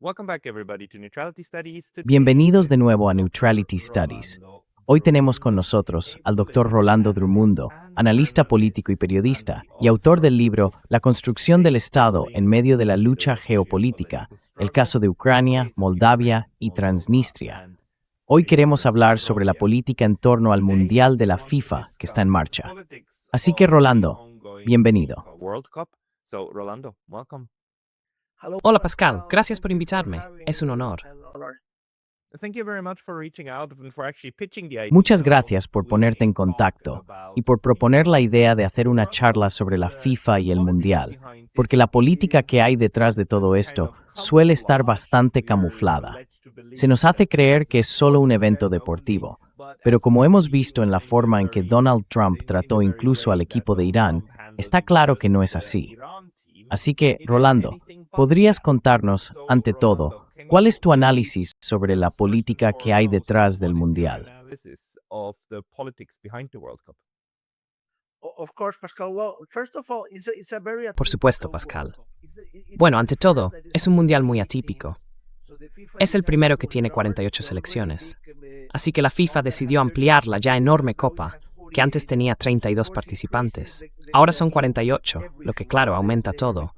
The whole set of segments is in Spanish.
Welcome back everybody to Neutrality Studies. Bienvenidos de nuevo a Neutrality Studies. Hoy tenemos con nosotros al Dr. Rolando Drumundo, analista político y periodista, y autor del libro La construcción del Estado en medio de la lucha geopolítica, el caso de Ucrania, Moldavia y Transnistria. Hoy queremos hablar sobre la política en torno al Mundial de la FIFA que está en marcha. Así que Rolando, bienvenido. Rolando, welcome. Hola Pascal, gracias por invitarme. Es un honor. Thank you very much for reaching out and for actually pitching the idea. Muchas gracias por ponerte en contacto y por proponer la idea de hacer una charla sobre la FIFA y el Mundial, porque la política que hay detrás de todo esto suele estar bastante camuflada. Se nos hace creer que es solo un evento deportivo, pero como hemos visto en la forma en que Donald Trump trató incluso al equipo de Irán, está claro que no es así. Así que, Rolando, ¿podrías contarnos, ante todo, cuál es tu análisis sobre la política que hay detrás del Mundial? Por supuesto, Pascal. Bueno, ante todo, es un mundial muy atípico. Es el primero que tiene 48 selecciones. Así que la FIFA decidió ampliar la ya enorme copa, que antes tenía 32 participantes. Ahora son 48, lo que claro aumenta todo.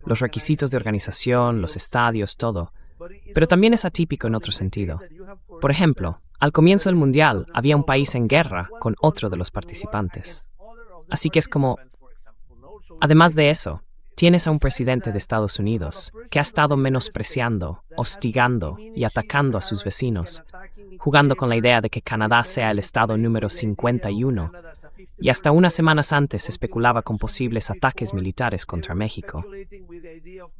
Los requisitos de organización, los estadios, todo. Pero también es atípico en otro sentido. Por ejemplo, al comienzo del Mundial había un país en guerra con otro de los participantes. Así que es como... Además de eso, tienes a un presidente de Estados Unidos que ha estado menospreciando, hostigando y atacando a sus vecinos, jugando con la idea de que Canadá sea el estado número 51, y hasta unas semanas antes se especulaba con posibles ataques militares contra México.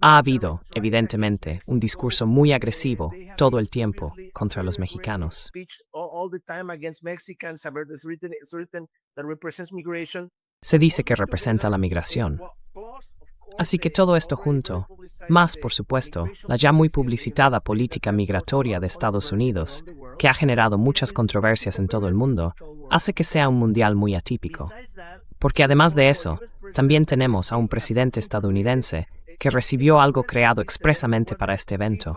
Ha habido, evidentemente, un discurso muy agresivo todo el tiempo contra los mexicanos. Se dice que representa la migración. Así que todo esto junto, más por supuesto, la ya muy publicitada política migratoria de Estados Unidos, que ha generado muchas controversias en todo el mundo, hace que sea un mundial muy atípico. Porque además de eso, también tenemos a un presidente estadounidense que recibió algo creado expresamente para este evento,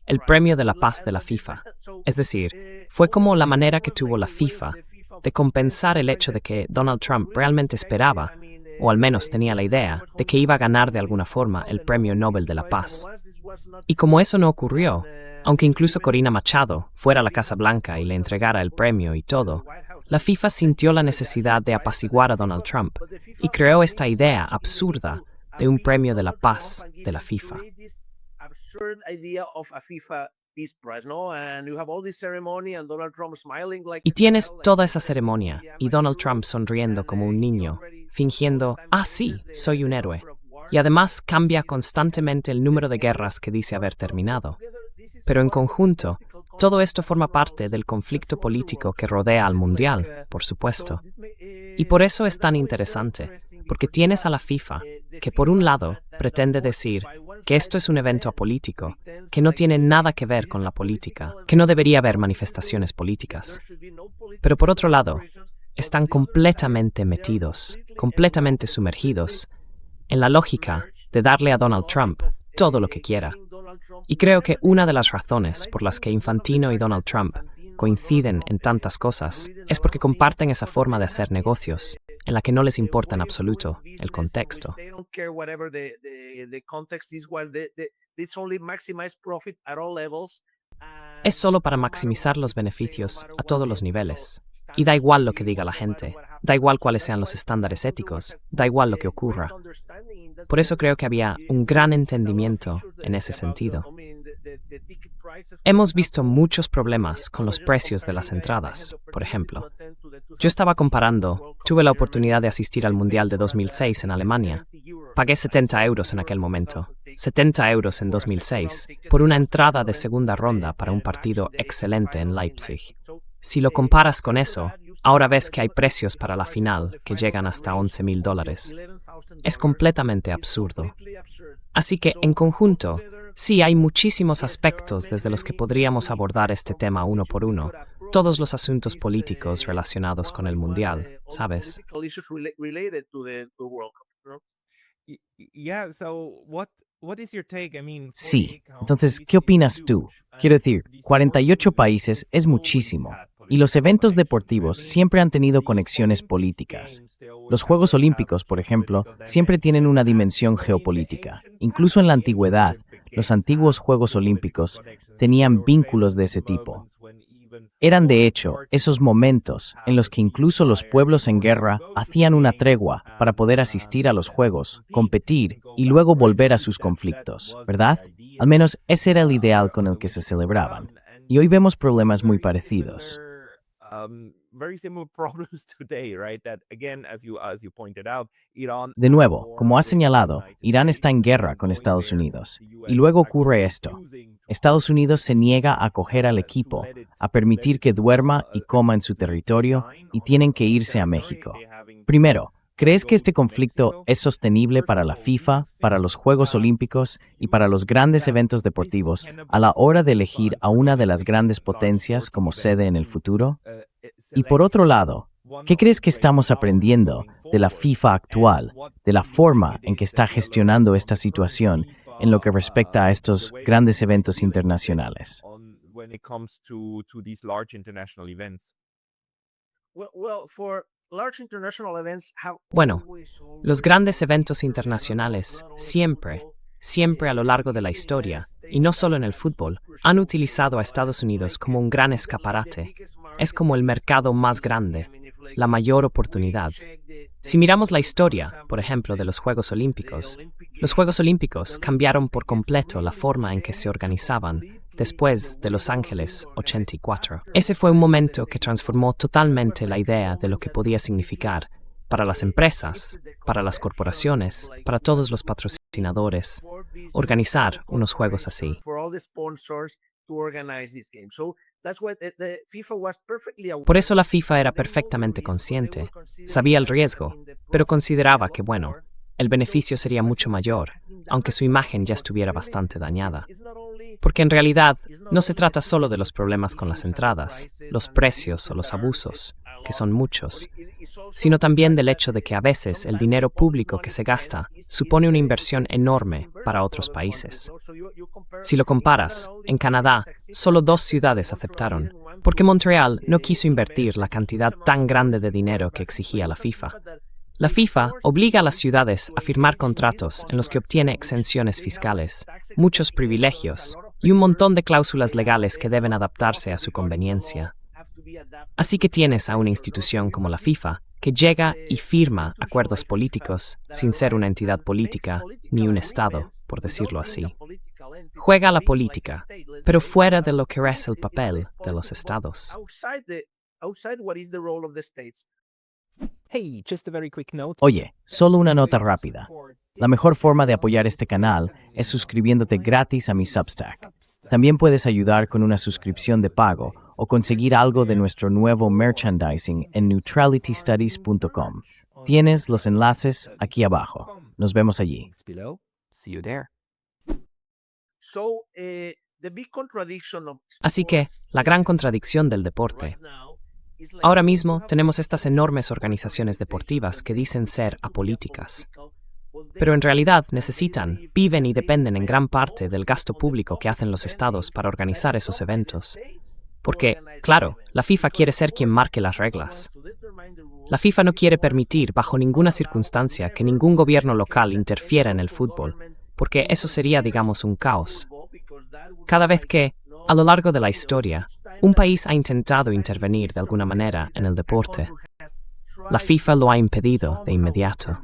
el Premio de la Paz de la FIFA. Es decir, fue como la manera que tuvo la FIFA de compensar el hecho de que Donald Trump realmente esperaba, o al menos tenía la idea, de que iba a ganar de alguna forma el Premio Nobel de la Paz. Y como eso no ocurrió, aunque incluso Corina Machado fuera a la Casa Blanca y le entregara el premio y todo, la FIFA sintió la necesidad de apaciguar a Donald Trump y creó esta idea absurda de un Premio de la Paz de la FIFA. Y tienes toda esa ceremonia y Donald Trump sonriendo como un niño, fingiendo, sí, soy un héroe. Y además cambia constantemente el número de guerras que dice haber terminado. Pero en conjunto, todo esto forma parte del conflicto político que rodea al Mundial, por supuesto. Y por eso es tan interesante, porque tienes a la FIFA, que por un lado pretende decir que esto es un evento apolítico, que no tiene nada que ver con la política, que no debería haber manifestaciones políticas. Pero por otro lado, están completamente metidos, completamente sumergidos, en la lógica de darle a Donald Trump todo lo que quiera. Y creo que una de las razones por las que Infantino y Donald Trump coinciden en tantas cosas es porque comparten esa forma de hacer negocios, en la que no les importa en absoluto el contexto. Es solo para maximizar los beneficios a todos los niveles. Y da igual lo que diga la gente, da igual cuáles sean los estándares éticos, da igual lo que ocurra. Por eso creo que había un gran entendimiento en ese sentido. Hemos visto muchos problemas con los precios de las entradas, por ejemplo. Yo estaba comparando, tuve la oportunidad de asistir al Mundial de 2006 en Alemania. Pagué 70 euros en aquel momento, 70 euros en 2006, por una entrada de segunda ronda para un partido excelente en Leipzig. Si lo comparas con eso, ahora ves que hay precios para la final que llegan hasta $11,000. Es completamente absurdo. Así que, en conjunto, sí hay muchísimos aspectos desde los que podríamos abordar este tema uno por uno, todos los asuntos políticos relacionados con el Mundial, ¿sabes? Yeah, so Sí. Entonces, ¿qué opinas tú? Quiero decir, 48 países es muchísimo. Y los eventos deportivos siempre han tenido conexiones políticas. Los Juegos Olímpicos, por ejemplo, siempre tienen una dimensión geopolítica. Incluso en la antigüedad, los antiguos Juegos Olímpicos tenían vínculos de ese tipo. Eran, de hecho, esos momentos en los que incluso los pueblos en guerra hacían una tregua para poder asistir a los Juegos, competir y luego volver a sus conflictos, ¿verdad? Al menos ese era el ideal con el que se celebraban. Y hoy vemos problemas muy parecidos. De nuevo, como has señalado, Irán está en guerra con Estados Unidos. Y luego ocurre esto. Estados Unidos se niega a acoger al equipo, a permitir que duerma y coma en su territorio, y tienen que irse a México. Primero, ¿crees que este conflicto es sostenible para la FIFA, para los Juegos Olímpicos y para los grandes eventos deportivos a la hora de elegir a una de las grandes potencias como sede en el futuro? Y por otro lado, ¿qué crees que estamos aprendiendo de la FIFA actual, de la forma en que está gestionando esta situación en lo que respecta a estos grandes eventos internacionales? Bueno, los grandes eventos internacionales siempre a lo largo de la historia, y no solo en el fútbol, han utilizado a Estados Unidos como un gran escaparate. Es como el mercado más grande, la mayor oportunidad. Si miramos la historia, por ejemplo, de los Juegos Olímpicos cambiaron por completo la forma en que se organizaban después de Los Ángeles 84. Ese fue un momento que transformó totalmente la idea de lo que podía significar para las empresas, para las corporaciones, para todos los patrocinadores, organizar unos juegos así. Por eso la FIFA era perfectamente consciente, sabía el riesgo, pero consideraba que, bueno, el beneficio sería mucho mayor, aunque su imagen ya estuviera bastante dañada. Porque en realidad no se trata solo de los problemas con las entradas, los precios o los abusos, que son muchos, sino también del hecho de que a veces el dinero público que se gasta supone una inversión enorme para otros países. Si lo comparas, en Canadá, solo 2 ciudades aceptaron, porque Montreal no quiso invertir la cantidad tan grande de dinero que exigía la FIFA. La FIFA obliga a las ciudades a firmar contratos en los que obtiene exenciones fiscales, muchos privilegios y un montón de cláusulas legales que deben adaptarse a su conveniencia. Así que tienes a una institución como la FIFA que llega y firma acuerdos políticos sin ser una entidad política ni un Estado, por decirlo así. Juega a la política, pero fuera de lo que es el papel de los Estados. Oye, solo una nota rápida. La mejor forma de apoyar este canal es suscribiéndote gratis a mi Substack. También puedes ayudar con una suscripción de pago o conseguir algo de nuestro nuevo merchandising en neutralitystudies.com. Tienes los enlaces aquí abajo. Nos vemos allí. Así que, la gran contradicción del deporte. Ahora mismo tenemos estas enormes organizaciones deportivas que dicen ser apolíticas, pero en realidad viven y dependen en gran parte del gasto público que hacen los estados para organizar esos eventos. Porque, claro, la FIFA quiere ser quien marque las reglas. La FIFA no quiere permitir bajo ninguna circunstancia que ningún gobierno local interfiera en el fútbol, porque eso sería, digamos, un caos. Cada vez que, a lo largo de la historia, un país ha intentado intervenir de alguna manera en el deporte, la FIFA lo ha impedido de inmediato.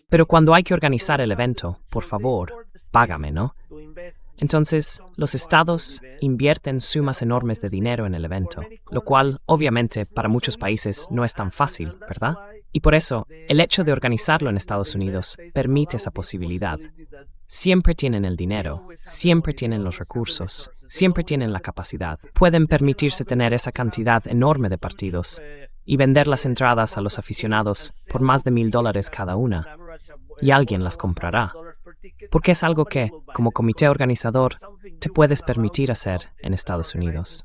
Pero cuando hay que organizar el evento, por favor, págame, ¿no? Entonces, los estados invierten sumas enormes de dinero en el evento, lo cual, obviamente, para muchos países no es tan fácil, ¿verdad? Y por eso, el hecho de organizarlo en Estados Unidos permite esa posibilidad. Siempre tienen el dinero, siempre tienen los recursos, siempre tienen la capacidad. Pueden permitirse tener esa cantidad enorme de partidos y vender las entradas a los aficionados por más de $1,000 cada una. Y alguien las comprará. Porque es algo que, como comité organizador, te puedes permitir hacer en Estados Unidos.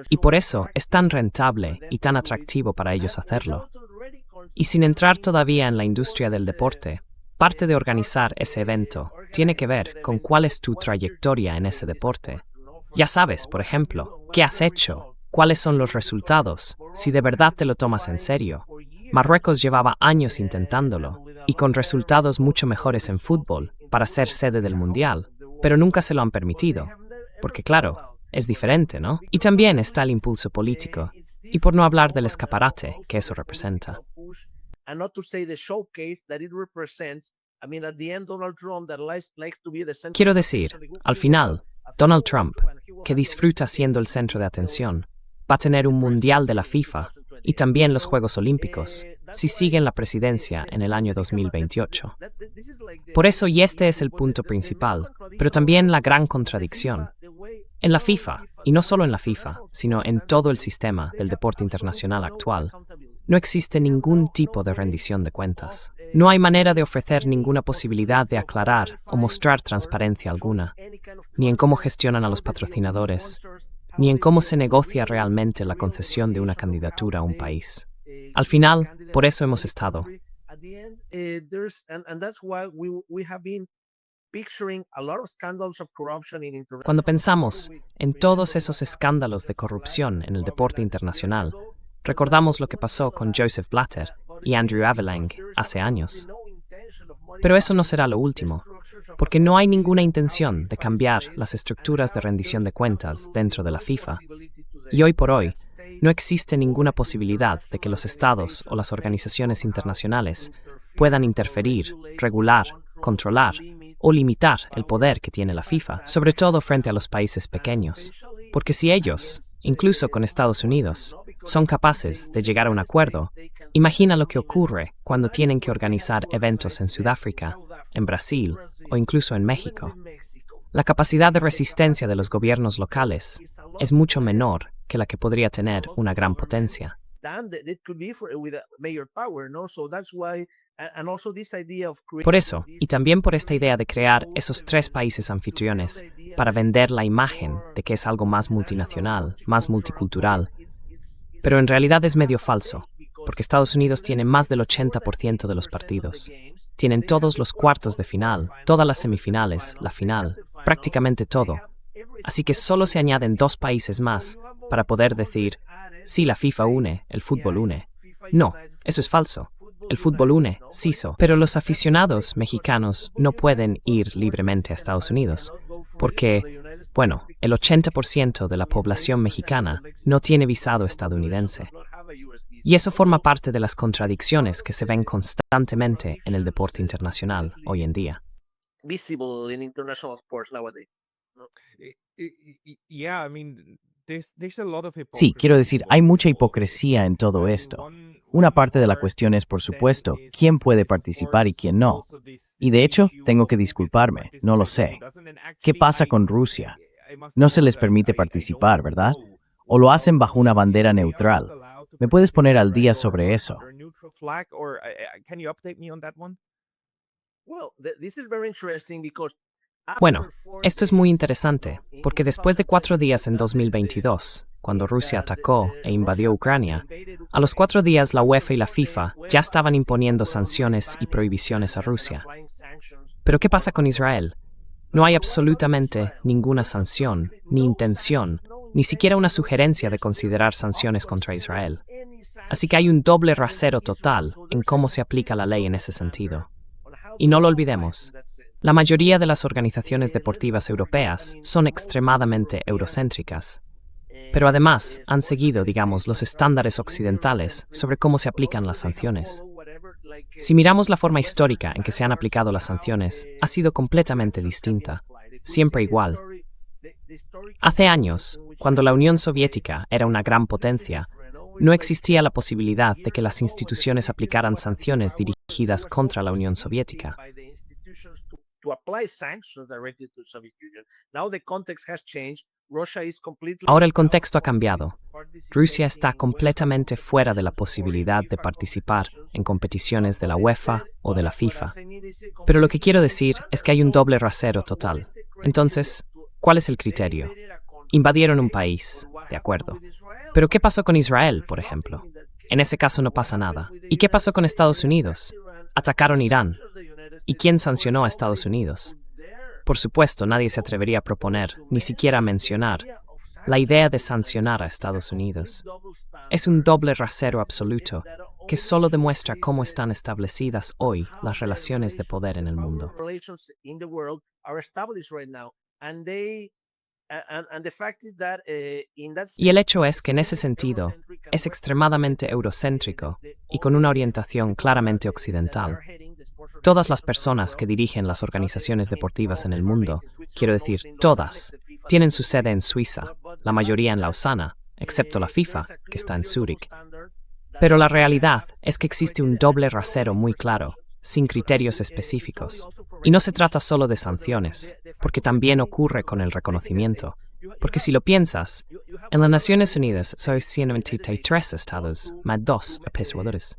Y por eso es tan rentable y tan atractivo para ellos hacerlo. Y sin entrar todavía en la industria del deporte, parte de organizar ese evento tiene que ver con cuál es tu trayectoria en ese deporte. Ya sabes, por ejemplo, qué has hecho, cuáles son los resultados, si de verdad te lo tomas en serio. Marruecos llevaba años intentándolo, y con resultados mucho mejores en fútbol, para ser sede del Mundial, pero nunca se lo han permitido, porque claro, es diferente, ¿no? Y también está el impulso político, y por no hablar del escaparate que eso representa. Quiero decir, al final, Donald Trump, que disfruta siendo el centro de atención, va a tener un Mundial de la FIFA y también los Juegos Olímpicos, si sigue en la presidencia en el año 2028. Por eso, y este es el punto principal, pero también la gran contradicción. En la FIFA, y no solo en la FIFA, sino en todo el sistema del deporte internacional actual, no existe ningún tipo de rendición de cuentas. No hay manera de ofrecer ninguna posibilidad de aclarar o mostrar transparencia alguna, ni en cómo gestionan a los patrocinadores, ni en cómo se negocia realmente la concesión de una candidatura a un país. Al final, por eso hemos estado. Cuando pensamos en todos esos escándalos de corrupción en el deporte internacional, recordamos lo que pasó con Joseph Blatter y Andrew Aveling hace años. Pero eso no será lo último, porque no hay ninguna intención de cambiar las estructuras de rendición de cuentas dentro de la FIFA. Y hoy por hoy, no existe ninguna posibilidad de que los estados o las organizaciones internacionales puedan interferir, regular, controlar o limitar el poder que tiene la FIFA, sobre todo frente a los países pequeños. Porque si ellos, incluso con Estados Unidos, son capaces de llegar a un acuerdo, imagina lo que ocurre cuando tienen que organizar eventos en Sudáfrica, en Brasil o incluso en México. La capacidad de resistencia de los gobiernos locales es mucho menor que la que podría tener una gran potencia. Por eso, y también por esta idea de crear esos 3 países anfitriones para vender la imagen de que es algo más multinacional, más multicultural, pero en realidad es medio falso, porque Estados Unidos tiene más del 80% de los partidos. Tienen todos los cuartos de final, todas las semifinales, la final, prácticamente todo. Así que solo se añaden 2 países más para poder decir, sí, la FIFA une, el fútbol une. No, eso es falso. El fútbol une, sí, pero los aficionados mexicanos no pueden ir libremente a Estados Unidos, porque, bueno, el 80% de la población mexicana no tiene visado estadounidense. Y eso forma parte de las contradicciones que se ven constantemente en el deporte internacional hoy en día. Sí, quiero decir, hay mucha hipocresía en todo esto. Una parte de la cuestión es, por supuesto, quién puede participar y quién no. Y de hecho, tengo que disculparme, no lo sé. ¿Qué pasa con Rusia? No se les permite participar, ¿verdad? ¿O lo hacen bajo una bandera neutral? ¿Me puedes poner al día sobre eso? Bueno, esto es muy interesante, porque después de 4 días en 2022, cuando Rusia atacó e invadió Ucrania, a los 4 días la UEFA y la FIFA ya estaban imponiendo sanciones y prohibiciones a Rusia. Pero ¿qué pasa con Israel? No hay absolutamente ninguna sanción, ni intención, ni siquiera una sugerencia de considerar sanciones contra Israel. Así que hay un doble rasero total en cómo se aplica la ley en ese sentido. Y no lo olvidemos. La mayoría de las organizaciones deportivas europeas son extremadamente eurocéntricas, pero además han seguido, digamos, los estándares occidentales sobre cómo se aplican las sanciones. Si miramos la forma histórica en que se han aplicado las sanciones, ha sido completamente distinta, siempre igual. Hace años, cuando la Unión Soviética era una gran potencia, no existía la posibilidad de que las instituciones aplicaran sanciones dirigidas contra la Unión Soviética. Ahora el contexto ha cambiado. Rusia está completamente fuera de la posibilidad de participar en competiciones de la UEFA o de la FIFA. Pero lo que quiero decir es que hay un doble rasero total. Entonces, ¿cuál es el criterio? Invadieron un país, de acuerdo. Pero ¿qué pasó con Israel, por ejemplo? En ese caso no pasa nada. ¿Y qué pasó con Estados Unidos? Atacaron Irán. ¿Y quién sancionó a Estados Unidos? Por supuesto, nadie se atrevería a proponer, ni siquiera a mencionar, la idea de sancionar a Estados Unidos. Es un doble rasero absoluto que solo demuestra cómo están establecidas hoy las relaciones de poder en el mundo. Y el hecho es que en ese sentido es extremadamente eurocéntrico y con una orientación claramente occidental. Todas las personas que dirigen las organizaciones deportivas en el mundo, quiero decir, todas, tienen su sede en Suiza, la mayoría en Lausana, excepto la FIFA, que está en Zúrich. Pero la realidad es que existe un doble rasero muy claro, sin criterios específicos. Y no se trata solo de sanciones, porque también ocurre con el reconocimiento. Porque si lo piensas, en las Naciones Unidas soy 193 estados, más 2 apesuadores.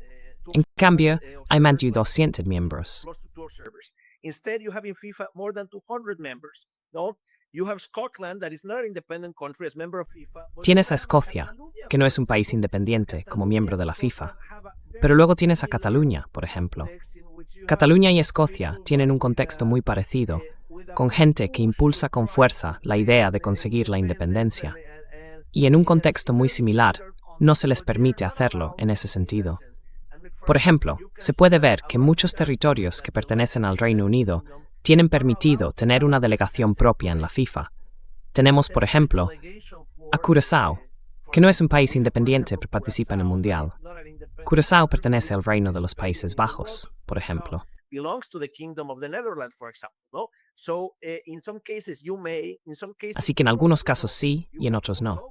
En cambio, hay más de 200 miembros. Tienes a Escocia, que no es un país independiente, como miembro de la FIFA. Pero luego tienes a Cataluña, por ejemplo. Cataluña y Escocia tienen un contexto muy parecido, con gente que impulsa con fuerza la idea de conseguir la independencia. Y en un contexto muy similar, no se les permite hacerlo en ese sentido. Por ejemplo, se puede ver que muchos territorios que pertenecen al Reino Unido tienen permitido tener una delegación propia en la FIFA. Tenemos, por ejemplo, a Curazao, que no es un país independiente pero participa en el Mundial. Curazao pertenece al Reino de los Países Bajos, por ejemplo. Así que en algunos casos sí y en otros no.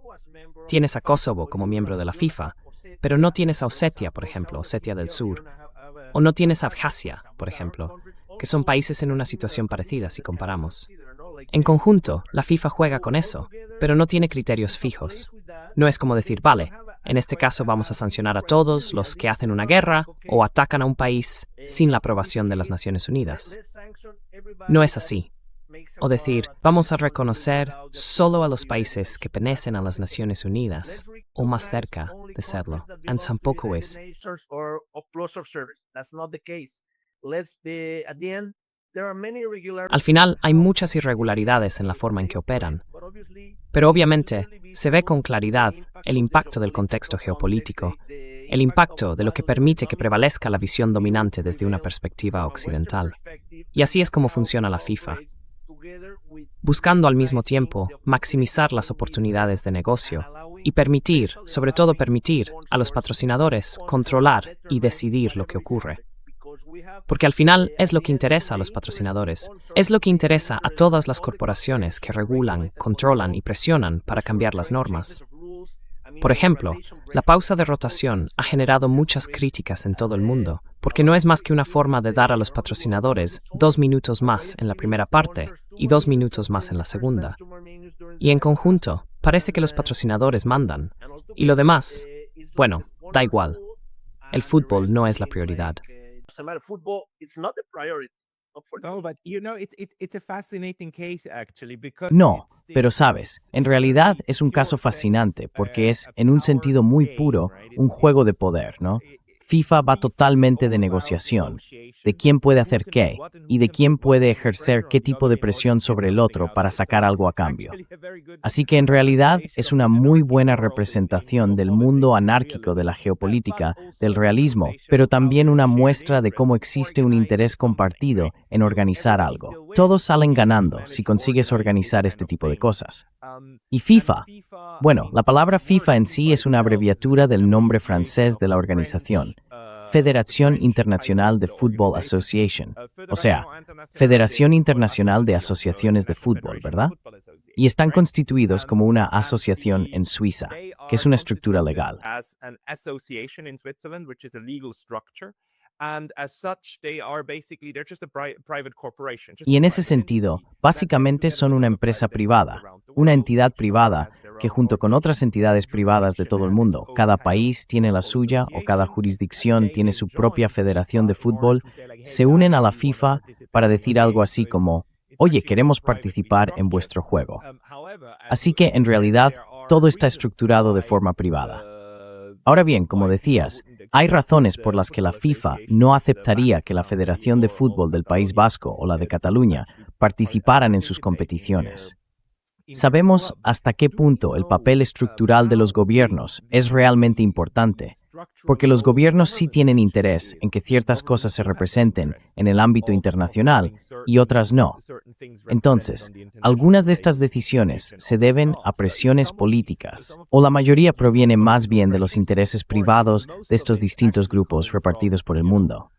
Tienes a Kosovo como miembro de la FIFA, pero no tienes a Osetia, por ejemplo, Osetia del Sur. O no tienes a Abjasia, por ejemplo, que son países en una situación parecida si comparamos. En conjunto, la FIFA juega con eso, pero no tiene criterios fijos. No es como decir, vale, en este caso vamos a sancionar a todos los que hacen una guerra o atacan a un país sin la aprobación de las Naciones Unidas. No es así. O decir, vamos a reconocer solo a los países que pertenecen a las Naciones Unidas o más cerca de serlo. Y tampoco es. Al final, hay muchas irregularidades en la forma en que operan, pero obviamente se ve con claridad el impacto del contexto geopolítico, el impacto de lo que permite que prevalezca la visión dominante desde una perspectiva occidental. Y así es como funciona la FIFA, buscando al mismo tiempo maximizar las oportunidades de negocio y permitir, sobre todo permitir, a los patrocinadores controlar y decidir lo que ocurre. Porque al final es lo que interesa a los patrocinadores, es lo que interesa a todas las corporaciones que regulan, controlan y presionan para cambiar las normas. Por ejemplo, la pausa de rotación ha generado muchas críticas en todo el mundo, porque no es más que una forma de dar a los patrocinadores 2 minutos más en la primera parte y 2 minutos más en la segunda. Y en conjunto, parece que los patrocinadores mandan, y lo demás, bueno, da igual. El fútbol no es la prioridad. No, pero sabes, en realidad es un caso fascinante porque es, en un sentido muy puro, un juego de poder, ¿no? FIFA va totalmente de negociación, de quién puede hacer qué y de quién puede ejercer qué tipo de presión sobre el otro para sacar algo a cambio. Así que en realidad es una muy buena representación del mundo anárquico de la geopolítica, del realismo, pero también una muestra de cómo existe un interés compartido en organizar algo. Todos salen ganando si consigues organizar este tipo de cosas. Y FIFA, bueno, la palabra FIFA en sí es una abreviatura del nombre francés de la organización, Federación Internacional de Football Association, o sea, Federación Internacional de Asociaciones de Fútbol, ¿verdad? Y están constituidos como una asociación en Suiza, que es una estructura legal. Y en ese sentido, básicamente son una empresa privada, una entidad privada que junto con otras entidades privadas de todo el mundo, cada país tiene la suya o cada jurisdicción tiene su propia federación de fútbol, se unen a la FIFA para decir algo así como, oye, queremos participar en vuestro juego. Así que, en realidad, todo está estructurado de forma privada. Ahora bien, como decías, hay razones por las que la FIFA no aceptaría que la Federación de Fútbol del País Vasco o la de Cataluña participaran en sus competiciones. Sabemos hasta qué punto el papel estructural de los gobiernos es realmente importante, porque los gobiernos sí tienen interés en que ciertas cosas se representen en el ámbito internacional y otras no. Entonces, algunas de estas decisiones se deben a presiones políticas, o la mayoría proviene más bien de los intereses privados de estos distintos grupos repartidos por el mundo.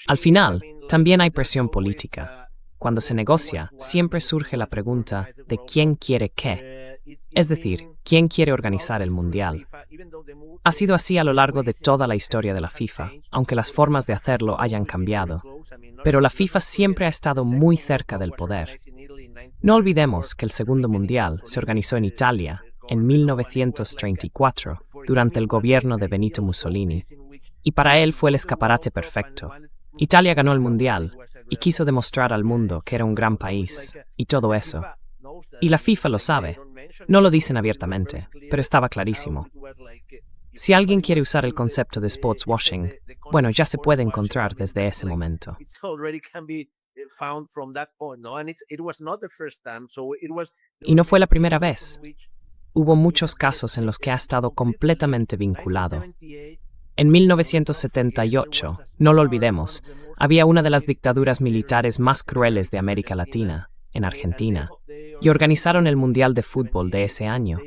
Al final, también hay presión política. Cuando se negocia, siempre surge la pregunta de quién quiere qué, es decir, quién quiere organizar el Mundial. Ha sido así a lo largo de toda la historia de la FIFA, aunque las formas de hacerlo hayan cambiado. Pero la FIFA siempre ha estado muy cerca del poder. No olvidemos que el segundo Mundial se organizó en Italia en 1934, durante el gobierno de Benito Mussolini, y para él fue el escaparate perfecto. Italia ganó el Mundial y quiso demostrar al mundo que era un gran país, y todo eso. Y la FIFA lo sabe. No lo dicen abiertamente, pero estaba clarísimo. Si alguien quiere usar el concepto de sports washing, bueno, ya se puede encontrar desde ese momento. Y no fue la primera vez. Hubo muchos casos en los que ha estado completamente vinculado. En 1978, no lo olvidemos, había una de las dictaduras militares más crueles de América Latina, en Argentina, y organizaron el Mundial de Fútbol de ese año.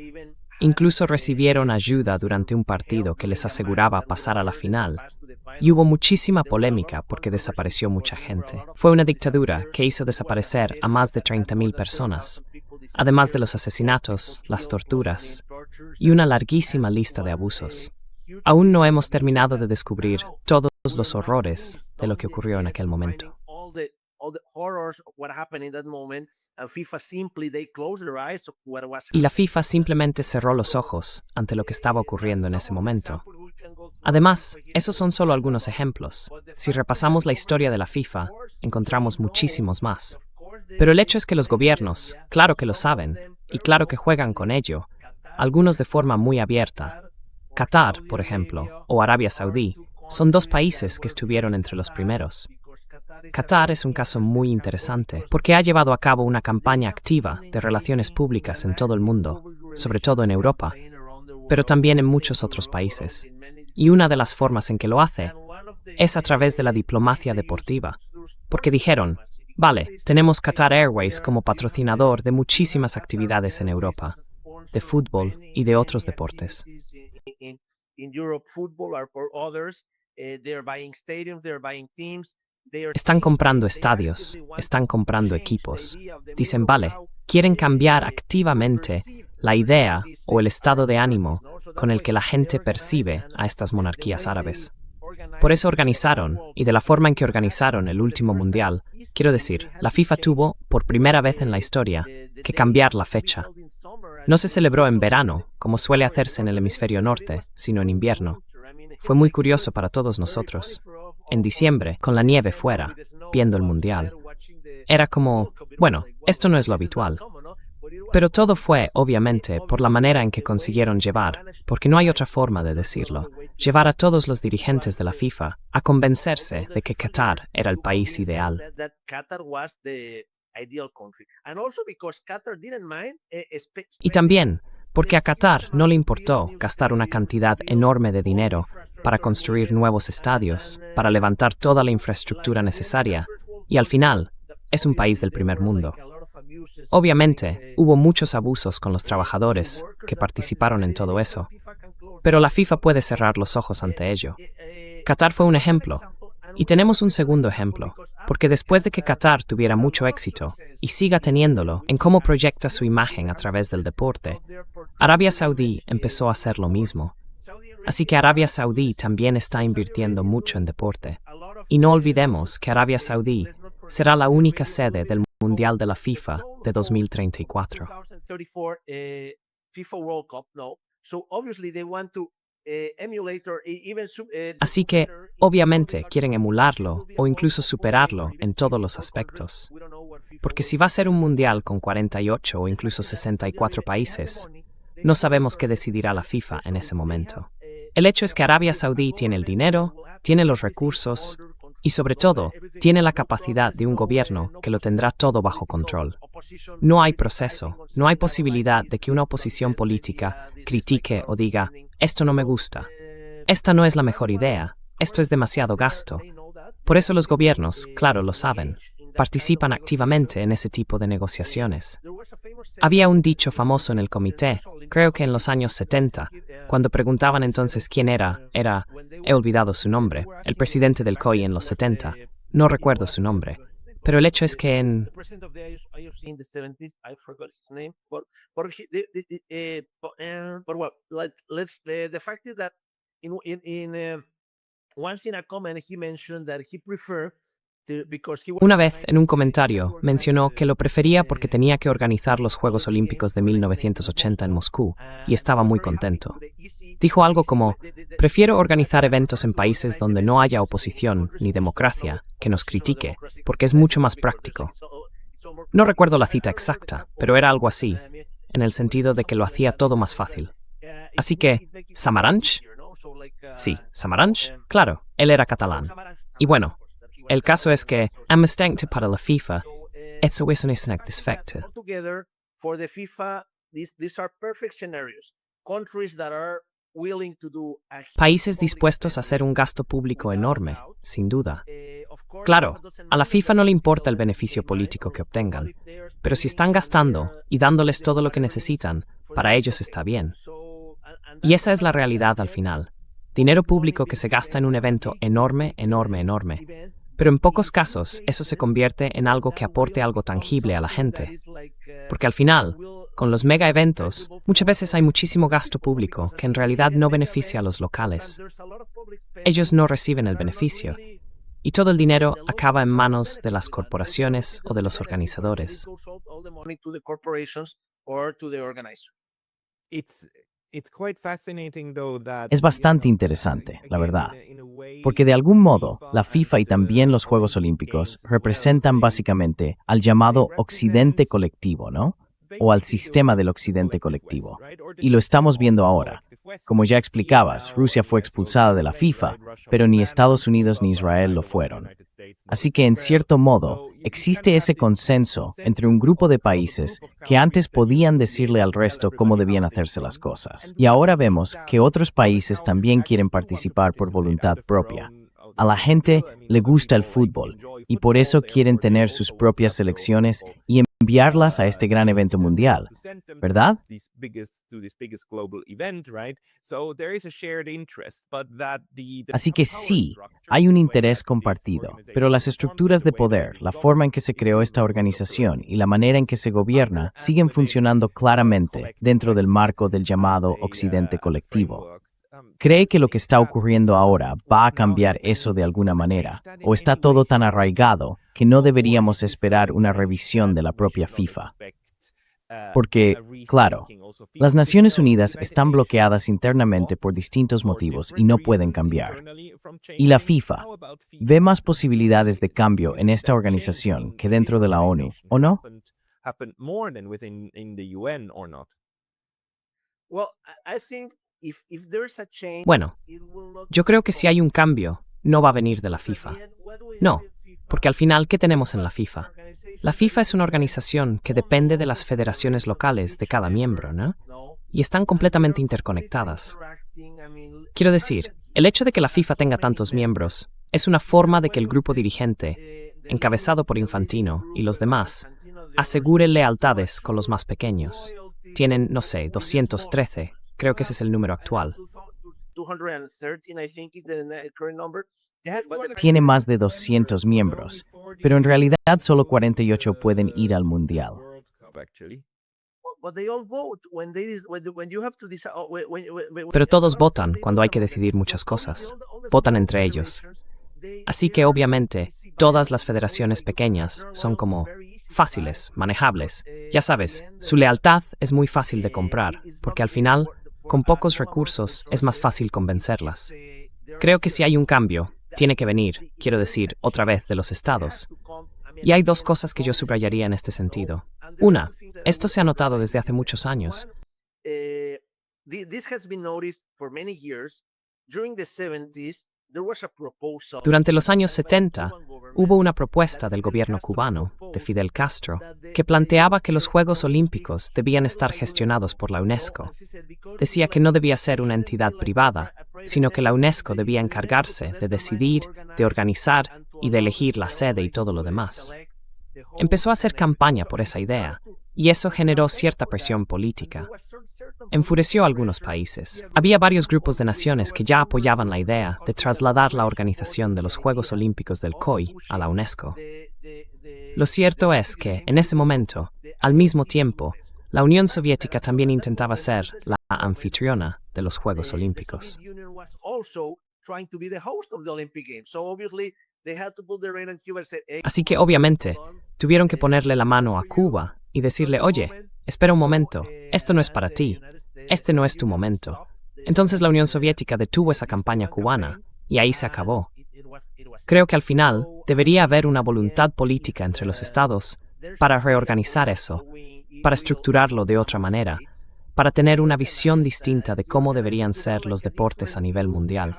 Incluso recibieron ayuda durante un partido que les aseguraba pasar a la final. Y hubo muchísima polémica porque desapareció mucha gente. Fue una dictadura que hizo desaparecer a más de 30.000 personas, además de los asesinatos, las torturas y una larguísima lista de abusos. Aún no hemos terminado de descubrir todos los horrores de lo que ocurrió en aquel momento. Y la FIFA simplemente cerró los ojos ante lo que estaba ocurriendo en ese momento. Además, esos son solo algunos ejemplos. Si repasamos la historia de la FIFA, encontramos muchísimos más. Pero el hecho es que los gobiernos, claro que lo saben, y claro que juegan con ello, algunos de forma muy abierta. Qatar, por ejemplo, o Arabia Saudí, son dos países que estuvieron entre los primeros. Qatar es un caso muy interesante porque ha llevado a cabo una campaña activa de relaciones públicas en todo el mundo, sobre todo en Europa, pero también en muchos otros países. Y una de las formas en que lo hace es a través de la diplomacia deportiva, porque dijeron, vale, tenemos Qatar Airways como patrocinador de muchísimas actividades en Europa, de fútbol y de otros deportes. Están comprando estadios, están comprando equipos. Dicen, vale, quieren cambiar activamente la idea o el estado de ánimo con el que la gente percibe a estas monarquías árabes. Por eso organizaron, y de la forma en que organizaron el último mundial, quiero decir, la FIFA tuvo, por primera vez en la historia, que cambiar la fecha. No se celebró en verano, como suele hacerse en el hemisferio norte, sino en invierno. Fue muy curioso para todos nosotros. En diciembre, con la nieve fuera, viendo el mundial. Era como, bueno, esto no es lo habitual. Pero todo fue, obviamente, por la manera en que consiguieron llevar, porque no hay otra forma de decirlo, llevar a todos los dirigentes de la FIFA a convencerse de que Qatar era el país ideal. Y también, porque a Qatar no le importó gastar una cantidad enorme de dinero para construir nuevos estadios, para levantar toda la infraestructura necesaria, y al final, es un país del primer mundo. Obviamente, hubo muchos abusos con los trabajadores que participaron en todo eso, pero la FIFA puede cerrar los ojos ante ello. Qatar fue un ejemplo, y tenemos un segundo ejemplo, porque después de que Qatar tuviera mucho éxito, y siga teniéndolo en cómo proyecta su imagen a través del deporte, Arabia Saudí empezó a hacer lo mismo. Así que Arabia Saudí también está invirtiendo mucho en deporte. Y no olvidemos que Arabia Saudí será la única sede del Mundial de la FIFA de 2034. Así que, obviamente, quieren emularlo o incluso superarlo en todos los aspectos. Porque si va a ser un mundial con 48 o incluso 64 países, no sabemos qué decidirá la FIFA en ese momento. El hecho es que Arabia Saudí tiene el dinero, tiene los recursos y, sobre todo, tiene la capacidad de un gobierno que lo tendrá todo bajo control. No hay proceso, no hay posibilidad de que una oposición política critique o diga, esto no me gusta, esta no es la mejor idea, esto es demasiado gasto. Por eso los gobiernos, claro, lo saben, participan activamente en ese tipo de negociaciones. Había un dicho famoso en el comité, creo que en los años 70, cuando preguntaban entonces quién era, he olvidado su nombre, el presidente del COI en los 70, no recuerdo su nombre, pero el hecho es que en... Una vez, en un comentario, mencionó que lo prefería porque tenía que organizar los Juegos Olímpicos de 1980 en Moscú, y estaba muy contento. Dijo algo como, prefiero organizar eventos en países donde no haya oposición ni democracia que nos critique, porque es mucho más práctico. No recuerdo la cita exacta, pero era algo así, en el sentido de que lo hacía todo más fácil. Así que, ¿Samaranch? Sí, Samaranch, claro, él era catalán. Y bueno, el caso es que, en misstänkte para la FIFA, eso es un snack desfecte. Países dispuestos a hacer un gasto público enorme, sin duda. Claro, a la FIFA no le importa el beneficio político que obtengan, pero si están gastando y dándoles todo lo que necesitan, para ellos está bien. Y esa es la realidad al final. Dinero público que se gasta en un evento enorme, enorme, enorme. Pero en pocos casos eso se convierte en algo que aporte algo tangible a la gente. Porque al final, con los mega eventos, muchas veces hay muchísimo gasto público que en realidad no beneficia a los locales. Ellos no reciben el beneficio. Y todo el dinero acaba en manos de las corporaciones o de los organizadores. Es bastante interesante, la verdad, porque de algún modo la FIFA y también los Juegos Olímpicos representan básicamente al llamado Occidente colectivo, ¿no? O al sistema del Occidente colectivo. Y lo estamos viendo ahora. Como ya explicabas, Rusia fue expulsada de la FIFA, pero ni Estados Unidos ni Israel lo fueron. Así que, en cierto modo, existe ese consenso entre un grupo de países que antes podían decirle al resto cómo debían hacerse las cosas. Y ahora vemos que otros países también quieren participar por voluntad propia. A la gente le gusta el fútbol y por eso quieren tener sus propias selecciones y enviarlas a este gran evento mundial, ¿verdad? Así que sí, hay un interés compartido, pero las estructuras de poder, la forma en que se creó esta organización y la manera en que se gobierna siguen funcionando claramente dentro del marco del llamado Occidente colectivo. ¿Cree que lo que está ocurriendo ahora va a cambiar eso de alguna manera? ¿O está todo tan arraigado que no deberíamos esperar una revisión de la propia FIFA? Porque, claro, las Naciones Unidas están bloqueadas internamente por distintos motivos y no pueden cambiar. Y la FIFA ve más posibilidades de cambio en esta organización que dentro de la ONU, ¿o no? Bueno, yo creo que si hay un cambio, no va a venir de la FIFA. No, porque al final, ¿qué tenemos en la FIFA? La FIFA es una organización que depende de las federaciones locales de cada miembro, ¿no? Y están completamente interconectadas. Quiero decir, el hecho de que la FIFA tenga tantos miembros es una forma de que el grupo dirigente, encabezado por Infantino y los demás, asegure lealtades con los más pequeños. Tienen, no sé, 213. Creo que ese es el número actual. Tiene más de 200 miembros, pero en realidad solo 48 pueden ir al Mundial. Pero todos votan cuando hay que decidir muchas cosas. Votan entre ellos. Así que obviamente, todas las federaciones pequeñas son como fáciles, manejables. Ya sabes, su lealtad es muy fácil de comprar, porque al final con pocos recursos es más fácil convencerlas. Creo que si hay un cambio, tiene que venir, quiero decir, otra vez de los estados. Y hay dos cosas que yo subrayaría en este sentido. Una, esto se ha notado desde hace muchos años. Durante los años 70, hubo una propuesta del gobierno cubano, de Fidel Castro, que planteaba que los Juegos Olímpicos debían estar gestionados por la UNESCO. Decía que no debía ser una entidad privada, sino que la UNESCO debía encargarse de decidir, de organizar y de elegir la sede y todo lo demás. Empezó a hacer campaña por esa idea, y eso generó cierta presión política. Enfureció a algunos países. Había varios grupos de naciones que ya apoyaban la idea de trasladar la organización de los Juegos Olímpicos del COI a la UNESCO. Lo cierto es que, en ese momento, al mismo tiempo, la Unión Soviética también intentaba ser la anfitriona de los Juegos Olímpicos. Así que, obviamente, tuvieron que ponerle la mano a Cuba y decirle, oye, espera un momento, esto no es para ti, este no es tu momento. Entonces la Unión Soviética detuvo esa campaña cubana y ahí se acabó. Creo que al final debería haber una voluntad política entre los estados para reorganizar eso, para estructurarlo de otra manera, para tener una visión distinta de cómo deberían ser los deportes a nivel mundial.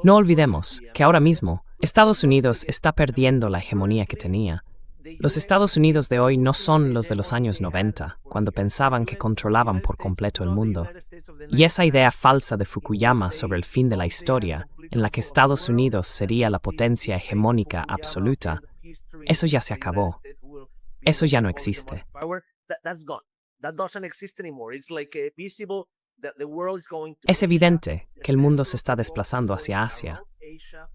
No olvidemos que ahora mismo Estados Unidos está perdiendo la hegemonía que tenía. Los Estados Unidos de hoy no son los de los años 90, cuando pensaban que controlaban por completo el mundo. Y esa idea falsa de Fukuyama sobre el fin de la historia, en la que Estados Unidos sería la potencia hegemónica absoluta, eso ya se acabó. Eso ya no existe. Es evidente que el mundo se está desplazando hacia Asia.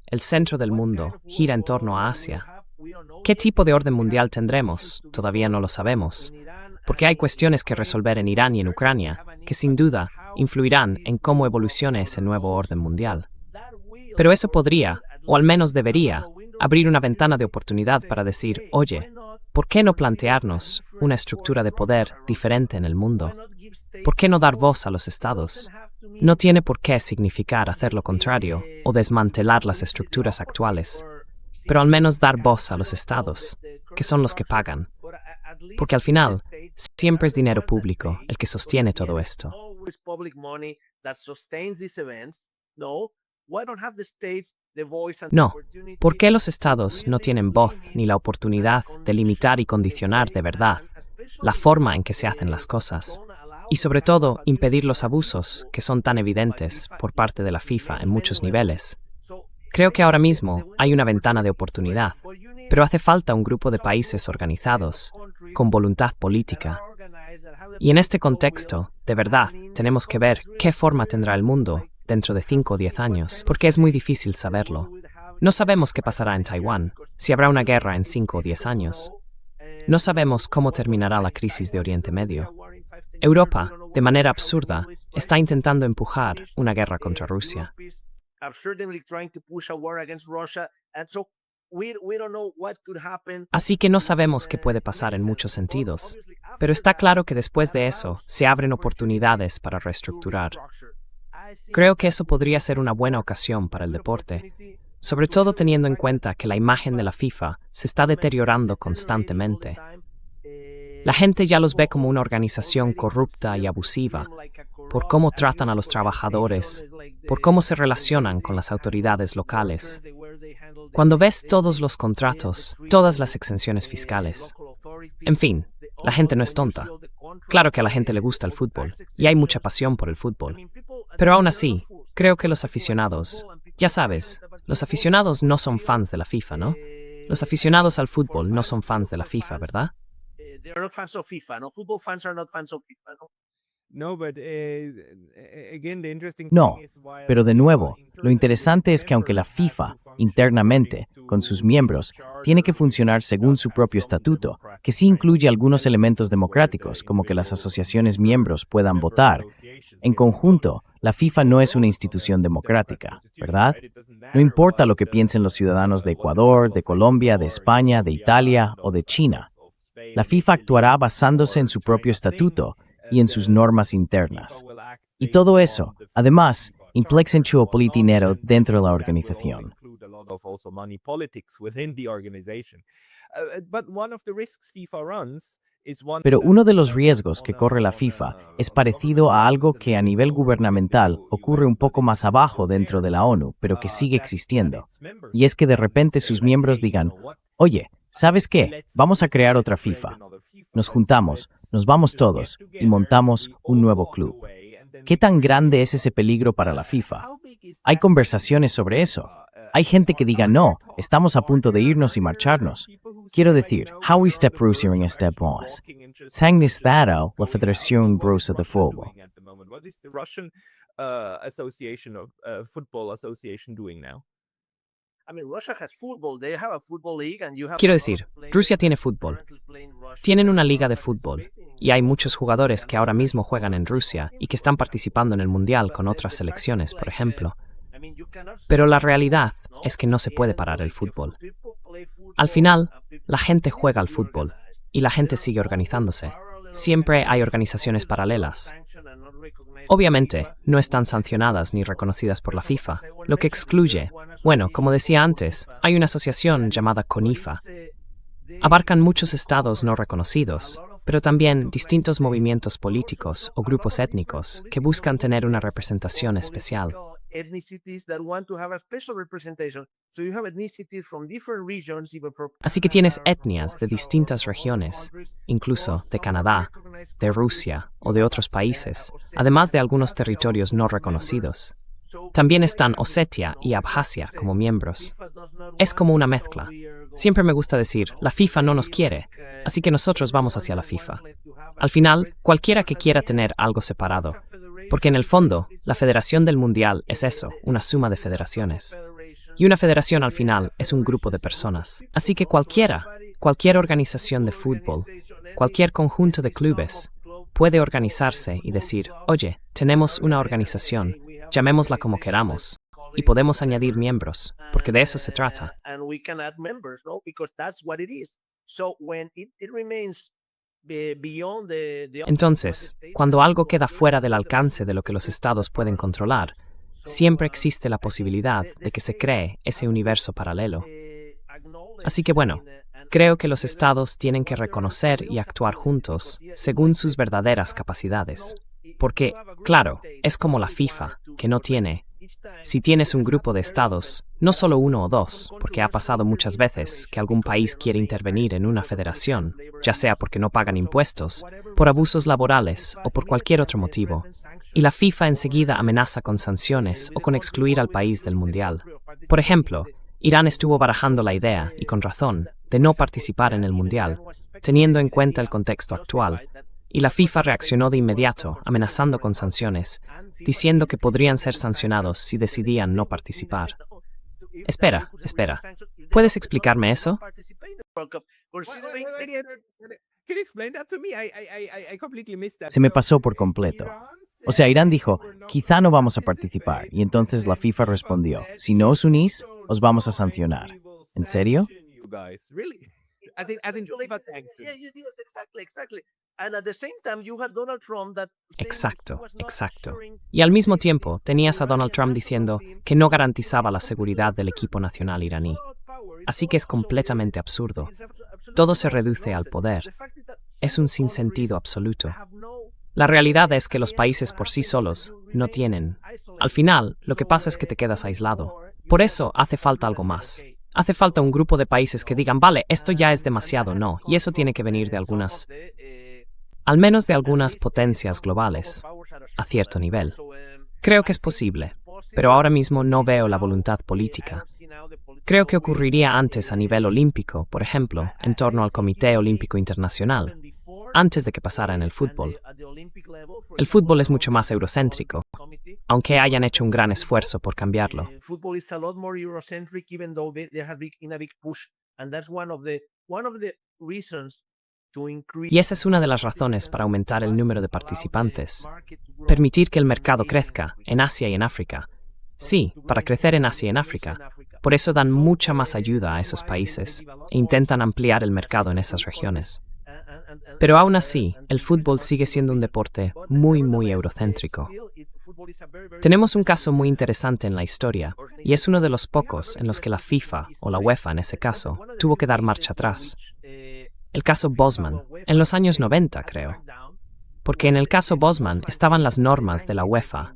El centro del mundo gira en torno a Asia. ¿Qué tipo de orden mundial tendremos? Todavía no lo sabemos, porque hay cuestiones que resolver en Irán y en Ucrania que sin duda influirán en cómo evolucione ese nuevo orden mundial. Pero eso podría, o al menos debería, abrir una ventana de oportunidad para decir, oye, ¿por qué no plantearnos una estructura de poder diferente en el mundo? ¿Por qué no dar voz a los estados? No tiene por qué significar hacer lo contrario o desmantelar las estructuras actuales, pero al menos dar voz a los estados, que son los que pagan. Porque al final, siempre es dinero público el que sostiene todo esto. No, ¿por qué los estados no tienen voz ni la oportunidad de limitar y condicionar de verdad la forma en que se hacen las cosas? Y sobre todo, impedir los abusos que son tan evidentes por parte de la FIFA en muchos niveles. Creo que ahora mismo hay una ventana de oportunidad, pero hace falta un grupo de países organizados, con voluntad política. Y en este contexto, de verdad, tenemos que ver qué forma tendrá el mundo dentro de 5 o 10 años, porque es muy difícil saberlo. No sabemos qué pasará en Taiwán, si habrá una guerra en 5 o 10 años. No sabemos cómo terminará la crisis de Oriente Medio. Europa, de manera absurda, está intentando empujar una guerra contra Rusia. Así que no sabemos qué puede pasar en muchos sentidos, pero está claro que después de eso se abren oportunidades para reestructurar. Creo que eso podría ser una buena ocasión para el deporte, sobre todo teniendo en cuenta que la imagen de la FIFA se está deteriorando constantemente. La gente ya los ve como una organización corrupta y abusiva, por cómo tratan a los trabajadores, por cómo se relacionan con las autoridades locales. Cuando ves todos los contratos, todas las exenciones fiscales. En fin, la gente no es tonta. Claro que a la gente le gusta el fútbol, y hay mucha pasión por el fútbol. Pero aún así, creo que los aficionados, ya sabes, los aficionados no son fans de la FIFA, ¿no? Los aficionados al fútbol no son fans de la FIFA, ¿verdad? No, pero de nuevo, lo interesante es que aunque la FIFA, internamente, con sus miembros, tiene que funcionar según su propio estatuto, que sí incluye algunos elementos democráticos, como que las asociaciones miembros puedan votar, en conjunto, la FIFA no es una institución democrática, ¿verdad? No importa lo que piensen los ciudadanos de Ecuador, de Colombia, de España, de Italia o de China. La FIFA actuará basándose en su propio estatuto y en sus normas internas. Y todo eso, además, implica político dinero dentro de la organización. Pero uno de los riesgos que corre la FIFA es parecido a algo que a nivel gubernamental ocurre un poco más abajo dentro de la ONU, pero que sigue existiendo. Y es que de repente sus miembros digan, oye, ¿sabes qué? Vamos a crear otra FIFA. Nos juntamos, nos vamos todos y montamos un nuevo club. ¿Qué tan grande es ese peligro para la FIFA? Hay conversaciones sobre eso. Hay gente que diga, no, estamos a punto de irnos y marcharnos. Quiero decir, how we step Rusia step más. Sang estado la Federación Rusa de Fútbol. Quiero decir, Rusia tiene fútbol. Tienen una liga de fútbol. Y hay muchos jugadores que ahora mismo juegan en Rusia y que están participando en el Mundial con otras selecciones, por ejemplo. Pero la realidad es que no se puede parar el fútbol. Al final, la gente juega al fútbol y la gente sigue organizándose. Siempre hay organizaciones paralelas. Obviamente, no están sancionadas ni reconocidas por la FIFA, lo que excluye, bueno, como decía antes, hay una asociación llamada CONIFA. Abarcan muchos estados no reconocidos, pero también distintos movimientos políticos o grupos étnicos que buscan tener una representación especial. Así que tienes etnias de distintas regiones, incluso de Canadá, de Rusia o de otros países, además de algunos territorios no reconocidos. También están Osetia y Abjasia como miembros. Es como una mezcla. Siempre me gusta decir, la FIFA no nos quiere, así que nosotros vamos hacia la FIFA. Al final, cualquiera que quiera tener algo separado, porque en el fondo, la Federación del Mundial es eso, una suma de federaciones. Y una federación al final es un grupo de personas. Así que cualquier organización de fútbol, cualquier conjunto de clubes, puede organizarse y decir, oye, tenemos una organización, llamémosla como queramos, y podemos añadir miembros, porque de eso se trata. Entonces, cuando algo queda fuera del alcance de lo que los estados pueden controlar, siempre existe la posibilidad de que se cree ese universo paralelo. Así que bueno, creo que los estados tienen que reconocer y actuar juntos según sus verdaderas capacidades. Porque, claro, es como la FIFA, que no tiene. Si tienes un grupo de estados, no solo uno o dos, porque ha pasado muchas veces que algún país quiere intervenir en una federación, ya sea porque no pagan impuestos, por abusos laborales o por cualquier otro motivo, y la FIFA enseguida amenaza con sanciones o con excluir al país del Mundial. Por ejemplo, Irán estuvo barajando la idea, y con razón, de no participar en el Mundial, teniendo en cuenta el contexto actual, y la FIFA reaccionó de inmediato, amenazando con sanciones, diciendo que podrían ser sancionados si decidían no participar. Espera. ¿Puedes explicarme eso? Se me pasó por completo. O sea, Irán dijo, quizá no vamos a participar, y entonces la FIFA respondió, si no os unís, os vamos a sancionar. ¿En serio? Exacto. Y al mismo tiempo, tenías a Donald Trump diciendo que no garantizaba la seguridad del equipo nacional iraní. Así que es completamente absurdo. Todo se reduce al poder. Es un sinsentido absoluto. La realidad es que los países por sí solos no tienen. Al final, lo que pasa es que te quedas aislado. Por eso hace falta algo más. Hace falta un grupo de países que digan, vale, esto ya es demasiado, no, y eso tiene que venir de al menos de algunas potencias globales, a cierto nivel. Creo que es posible, pero ahora mismo no veo la voluntad política. Creo que ocurriría antes a nivel olímpico, por ejemplo, en torno al Comité Olímpico Internacional, antes de que pasara en el fútbol. El fútbol es mucho más eurocéntrico, aunque hayan hecho un gran esfuerzo por cambiarlo. Y esa es una de las razones para aumentar el número de participantes. Permitir que el mercado crezca en Asia y en África. Sí, para crecer en Asia y en África. Por eso dan mucha más ayuda a esos países e intentan ampliar el mercado en esas regiones. Pero aún así, el fútbol sigue siendo un deporte muy eurocéntrico. Tenemos un caso muy interesante en la historia, y es uno de los pocos en los que la FIFA, o la UEFA en ese caso, tuvo que dar marcha atrás. El caso Bosman, en los años 90, creo. Porque en el caso Bosman estaban las normas de la UEFA,